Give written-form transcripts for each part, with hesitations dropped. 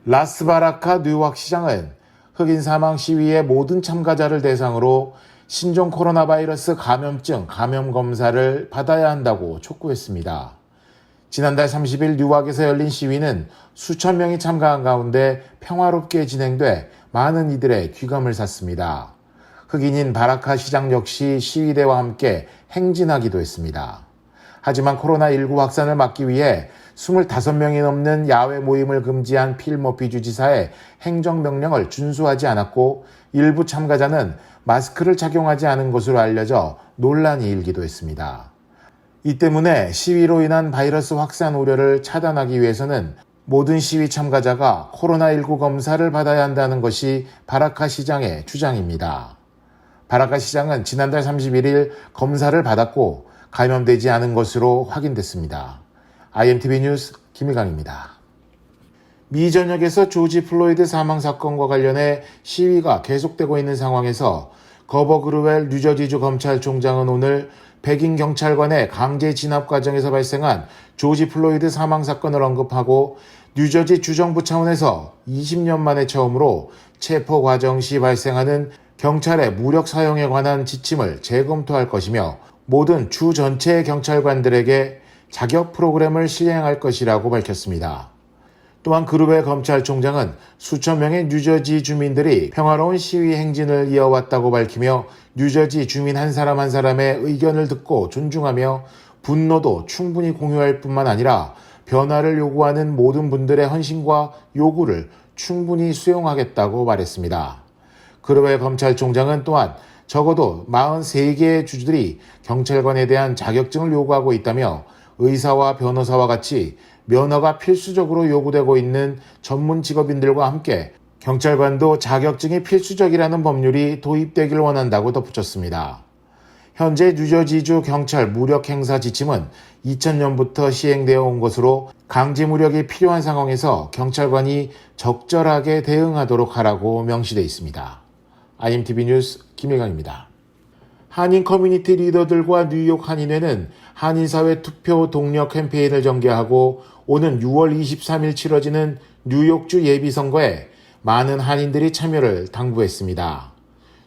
라스바라카 뉴욕 시장은 흑인 사망 시위의 모든 참가자를 대상으로 신종 코로나 바이러스 감염증 감염 검사를 받아야 한다고 촉구했습니다. 지난달 30일 뉴욕에서 열린 시위는 수천 명이 참가한 가운데 평화롭게 진행돼 많은 이들의 귀감을 샀습니다. 흑인인 바라카 시장 역시 시위대와 함께 행진하기도 했습니다. 하지만 코로나19 확산을 막기 위해 25명이 넘는 야외 모임을 금지한 필 머피 주지사의 행정명령을 준수하지 않았고 일부 참가자는 마스크를 착용하지 않은 것으로 알려져 논란이 일기도 했습니다. 이 때문에 시위로 인한 바이러스 확산 우려를 차단하기 위해서는 모든 시위 참가자가 코로나19 검사를 받아야 한다는 것이 바라카 시장의 주장입니다. 바라카 시장은 지난달 31일 검사를 받았고 감염되지 않은 것으로 확인됐습니다. IMTV 뉴스 김일강입니다. 미 전역에서 조지 플로이드 사망 사건과 관련해 시위가 계속되고 있는 상황에서 거버 그루웰 뉴저지주 검찰총장은 오늘 백인 경찰관의 강제 진압 과정에서 발생한 조지 플로이드 사망 사건을 언급하고 뉴저지 주정부 차원에서 20년 만에 처음으로 체포 과정 시 발생하는 경찰의 무력 사용에 관한 지침을 재검토할 것이며 모든 주 전체의 경찰관들에게 자격 프로그램을 시행할 것이라고 밝혔습니다. 또한 그루웰 검찰총장은 수천 명의 뉴저지 주민들이 평화로운 시위 행진을 이어왔다고 밝히며 뉴저지 주민 한 사람 한 사람의 의견을 듣고 존중하며 분노도 충분히 공유할 뿐만 아니라 변화를 요구하는 모든 분들의 헌신과 요구를 충분히 수용하겠다고 말했습니다. 그루웰 검찰총장은 또한 적어도 43개의 주들이 경찰관에 대한 자격증을 요구하고 있다며 의사와 변호사와 같이 면허가 필수적으로 요구되고 있는 전문 직업인들과 함께 경찰관도 자격증이 필수적이라는 법률이 도입되길 원한다고 덧붙였습니다. 현재 뉴저지주 경찰 무력 행사 지침은 2000년부터 시행되어 온 것으로 강제 무력이 필요한 상황에서 경찰관이 적절하게 대응하도록 하라고 명시되어 있습니다. IMTV 뉴스 김일강입니다. 한인 커뮤니티 리더들과 뉴욕 한인회는 한인사회 투표 동력 캠페인을 전개하고 오는 6월 23일 치러지는 뉴욕주 예비선거에 많은 한인들이 참여를 당부했습니다.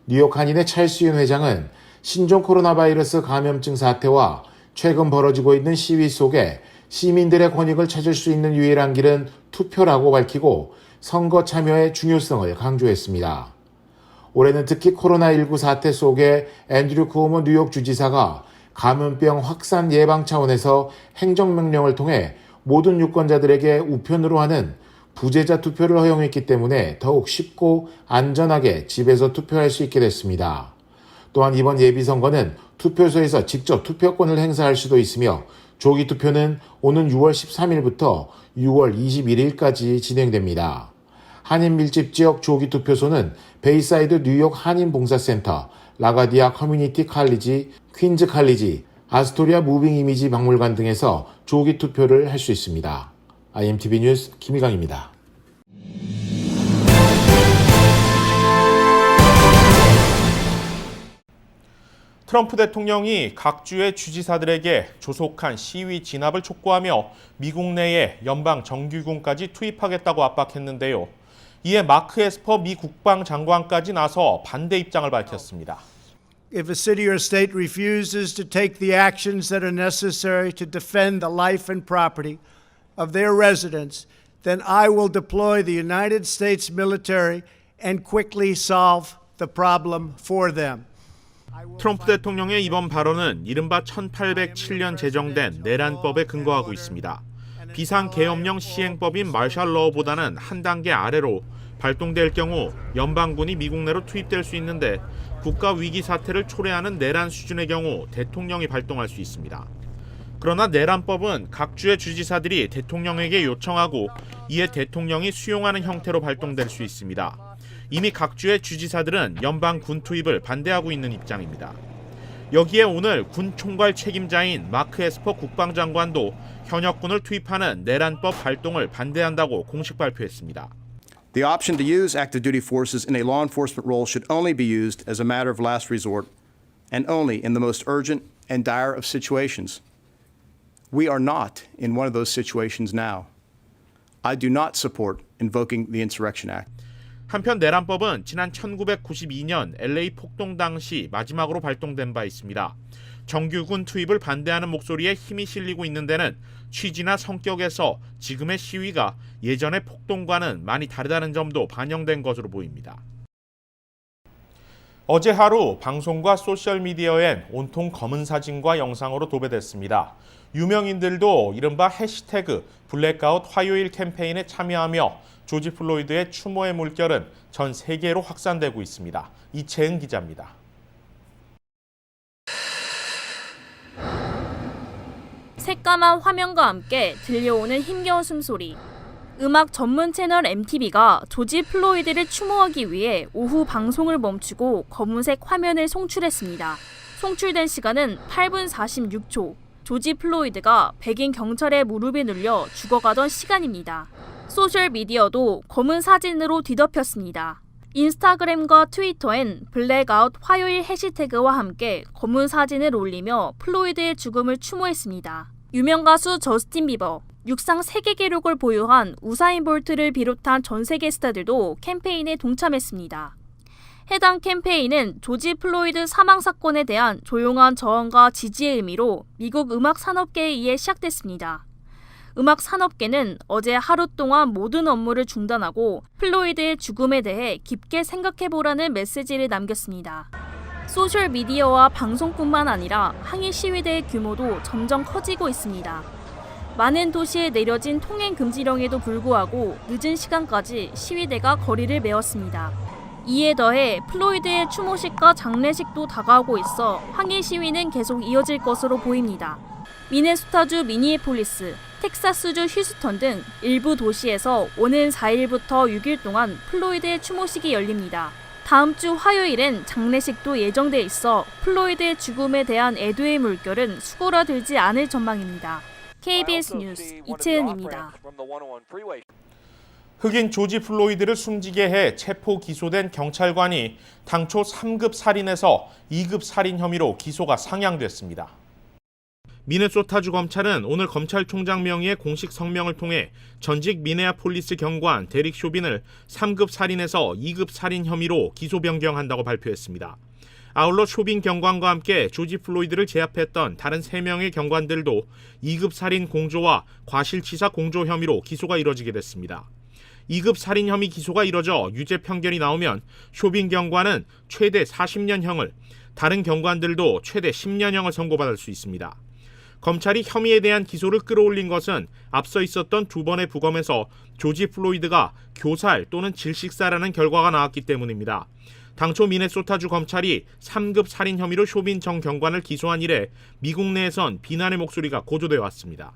뉴욕 한인회 찰스윤 회장은 신종 코로나 바이러스 감염증 사태와 최근 벌어지고 있는 시위 속에 시민들의 권익을 찾을 수 있는 유일한 길은 투표라고 밝히고 선거 참여의 중요성을 강조했습니다. 올해는 특히 코로나19 사태 속에 앤드류 쿠오모 뉴욕 주지사가 감염병 확산 예방 차원에서 행정명령을 통해 모든 유권자들에게 우편으로 하는 부재자 투표를 허용했기 때문에 더욱 쉽고 안전하게 집에서 투표할 수 있게 됐습니다. 또한 이번 예비선거는 투표소에서 직접 투표권을 행사할 수도 있으며 조기 투표는 오는 6월 13일부터 6월 21일까지 진행됩니다. 한인 밀집 지역 조기 투표소는 베이사이드 뉴욕 한인 봉사센터, 라가디아 커뮤니티 칼리지, 퀸즈 칼리지, 아스토리아 무빙 이미지 박물관 등에서 조기 투표를 할 수 있습니다. IMTV 뉴스 김희강입니다. 트럼프 대통령이 각 주의 주지사들에게 조속한 시위 진압을 촉구하며 미국 내에 연방 정규군까지 투입하겠다고 압박했는데요. 이에 마크 에스퍼 미 국방장관까지 나서 반대 입장을 밝혔습니다. If a city or state refuses to take the actions that are necessary to defend the life and property of their residents, then I will deploy the United States military and quickly solve the problem for them. 트럼프 대통령의 이번 발언은 이른바 1807년 제정된 내란법에 근거하고 있습니다. 비상계엄령 시행법인 마셜 러보다는 한 단계 아래로 발동될 경우 연방군이 미국 내로 투입될 수 있는데 국가 위기 사태를 초래하는 내란 수준의 경우 대통령이 발동할 수 있습니다. 그러나 내란법은 각 주의 주지사들이 대통령에게 요청하고 이에 대통령이 수용하는 형태로 발동될 수 있습니다. 이미 각 주의 주지사들은 연방 군 투입을 반대하고 있는 입장입니다. 여기에 오늘 군 총괄 책임자인 마크 에스퍼 국방장관도 현역군을 투입하는 내란법 발동을 반대한다고 공식 발표했습니다. The option to use active duty forces in a law enforcement role should only be used as a matter of last resort and only in the most urgent and dire of situations. We are not in one of those situations now. I do not support invoking the Insurrection Act. 한편 내란법은 지난 1992년 LA 폭동 당시 마지막으로 발동된 바 있습니다. 정규군 투입을 반대하는 목소리에 힘이 실리고 있는 데는 취지나 성격에서 지금의 시위가 예전의 폭동과는 많이 다르다는 점도 반영된 것으로 보입니다. 어제 하루 방송과 소셜미디어엔 온통 검은 사진과 영상으로 도배됐습니다. 유명인들도 이른바 해시태그 블랙아웃 화요일 캠페인에 참여하며 조지 플로이드의 추모의 물결은 전 세계로 확산되고 있습니다. 이채은 기자입니다. 새까만 화면과 함께 들려오는 힘겨운 숨소리. 음악 전문 채널 MTV가 조지 플로이드를 추모하기 위해 오후 방송을 멈추고 검은색 화면을 송출했습니다. 송출된 시간은 8분 46초. 조지 플로이드가 백인 경찰의 무릎에 눌려 죽어가던 시간입니다. 소셜미디어도 검은 사진으로 뒤덮였습니다. 인스타그램과 트위터엔 블랙아웃 화요일 해시태그와 함께 검은 사진을 올리며 플로이드의 죽음을 추모했습니다. 유명 가수 저스틴 비버, 육상 세계 기록을 보유한 우사인 볼트를 비롯한 전 세계 스타들도 캠페인에 동참했습니다. 해당 캠페인은 조지 플로이드 사망 사건에 대한 조용한 저항과 지지의 의미로 미국 음악 산업계에 의해 시작됐습니다. 음악 산업계는 어제 하루 동안 모든 업무를 중단하고 플로이드의 죽음에 대해 깊게 생각해보라는 메시지를 남겼습니다. 소셜미디어와 방송뿐만 아니라 항의 시위대의 규모도 점점 커지고 있습니다. 많은 도시에 내려진 통행 금지령에도 불구하고 늦은 시간까지 시위대가 거리를 메웠습니다. 이에 더해 플로이드의 추모식과 장례식도 다가오고 있어 항의 시위는 계속 이어질 것으로 보입니다. 미네소타주 미니애폴리스, 텍사스주 휴스턴 등 일부 도시에서 오는 4일부터 6일 동안 플로이드의 추모식이 열립니다. 다음 주 화요일엔 장례식도 예정돼 있어 플로이드의 죽음에 대한 애도의 물결은 수그러들지 않을 전망입니다. KBS 뉴스 이채은입니다. 흑인 조지 플로이드를 숨지게 해 체포 기소된 경찰관이 당초 3급 살인에서 2급 살인 혐의로 기소가 상향됐습니다. 미네소타주 검찰은 오늘 검찰총장 명의의 공식 성명을 통해 전직 미네아폴리스 경관 데릭 쇼빈을 3급 살인에서 2급 살인 혐의로 기소 변경한다고 발표했습니다. 아울러 쇼빈 경관과 함께 조지 플로이드를 제압했던 다른 3명의 경관들도 2급 살인 공조와 과실치사 공조 혐의로 기소가 이뤄지게 됐습니다. 2급 살인 혐의 기소가 이뤄져 유죄 판결이 나오면 쇼빈 경관은 최대 40년형을, 다른 경관들도 최대 10년형을 선고받을 수 있습니다. 검찰이 혐의에 대한 기소를 끌어올린 것은 앞서 있었던 2번의 부검에서 조지 플로이드가 교살 또는 질식사라는 결과가 나왔기 때문입니다. 당초 미네소타주 검찰이 3급 살인 혐의로 쇼빈 전 경관을 기소한 이래 미국 내에선 비난의 목소리가 고조되어 왔습니다.